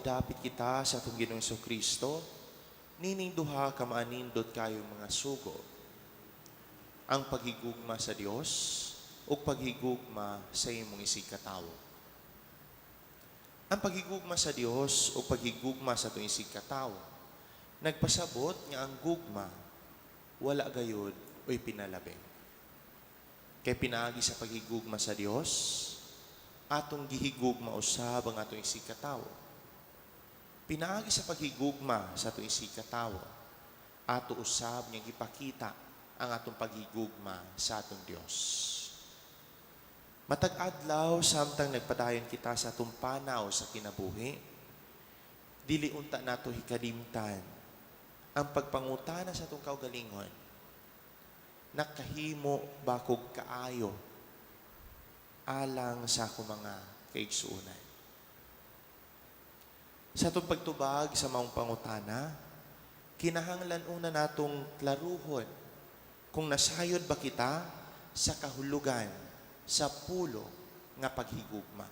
Dapit kita sa atong Ginoong Kristo, nining duha ka maanindot kayo mga sugo. Ang paghigugma sa Dios o paghigugma sa imong isigkatawo. Ang paghigugma sa Dios o paghigugma sa atong isigkatawo, nagpasabot nga ang gugma wala gayud o'y pinalabing. Kay pinaagi sa paghigugma sa Dios, atong gihigugma usab ang atong isigkatawo. Pinaagi sa paghigugma sa atong isigkatawo, ato usab nga gipakita ang atong paghigugma sa atong Dios. Matag adlaw samtang nagpadayon kita sa atong panaw sa kinabuhi, dili unta nato hikalimtan ang pagpangutana sa atong kaugalingon. Nakahimo bakog kaayo alang sa akong mga kaigsuonan. Sa atong pagtubag sa maong pangutana, kinahanglan una natong klaruhon kung nasayod ba kita sa kahulugan sa pulo nga paghigugma.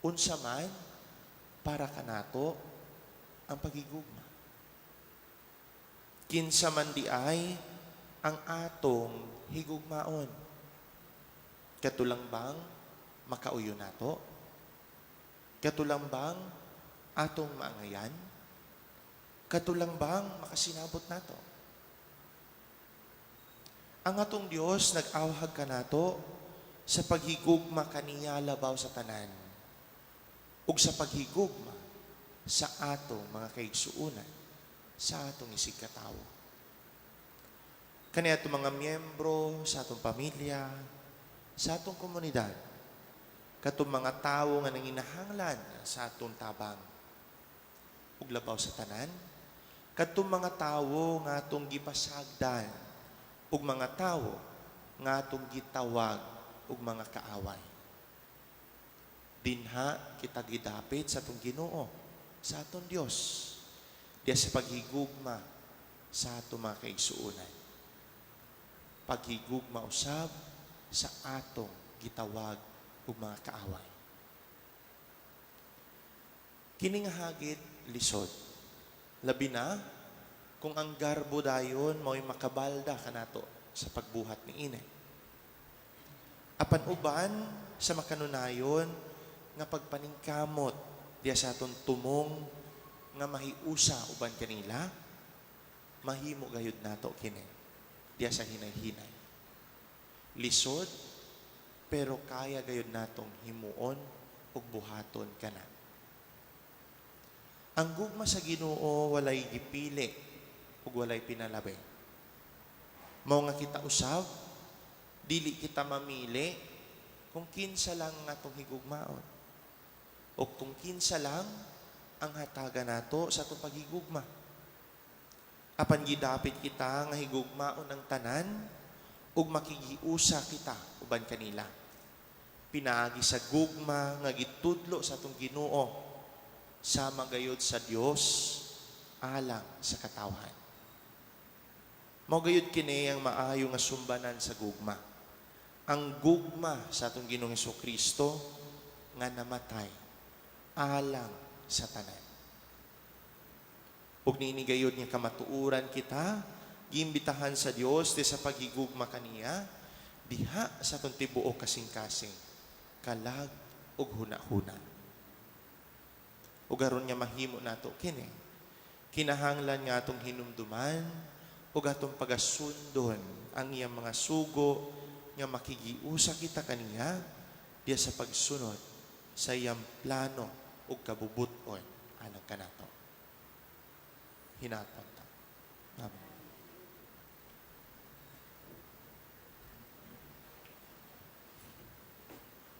Unsa man para kanato ang paghigugma. Kinsa man di ay ang atong higugmaon. Katulang bang makauyo nato? Katulang bang atong maangayan? Katulang bang makasinabot nato? Ang atong Dios nag-awhag ka nato sa paghigugma kaniya labaw sa tanan ug sa paghigugma sa atong mga kaigsuonan sa atong isigkatawo. Kani atong mga miyembro sa atong pamilya, sa atong komunidad, katong mga tawo nga nanginahanglan sa atong tabang ug labaw sa tanan, katong mga tawo nga atong gipasagdan ug mga tawo nga atong gitawag ug mga kaaway. Dinha kita gidapit sa atong Ginoo, sa atong Dios, diya sa paghigugma sa atong mga kaigsuonan. Paghigugma usab sa atong gitawag ug mga kaaway. Kining hagit lisod, labi na kung ang garbo dayon mao'y makabalda kanato sa pagbuhat ni inay. Apan uban sa makanunayon nga pagpaningkamot diya sa atong tumong nga mahiusa uban kanila, mahimo gayud nato kini diya sa hinay-hinay. Lisod, pero kaya gayud natong himuon ug buhaton kana. Ang gugma sa Ginoo walay gipili ug walay pinalabi. Mao nga kita usab, dili kita mamili kung kinsa lang nga atong higugmaon o kung kinsa lang ang hatagan nato sa atong paghigugma. Apan gidapit kita nga higugmaon ang tanan ug makigiusa kita uban kanila. Pinaagi sa gugma nga gitudlo sa atong Ginoo sama gayud sa Dios alang sa katawhan. Mao gayud kini ang maayo nga sumbanan sa gugma. Ang gugma sa atong Ginoong Kristo nga namatay alang sa tanan. Ug niini gayud nga kamatuoran kita, giimbitahan sa Dios di sa paghigugma kaniya diha sa atong tibuok kasing-kasing, kalag ug hunahuna. Ug aron nga mahimo nato kini, kinahanglan nga atong hinumduman ug atong pagasundon ang iyang mga sugo nga makigiusa kita kaniya diya sa pagsunod sa iyang plano ug kabubuton alang kanato. Hinatag.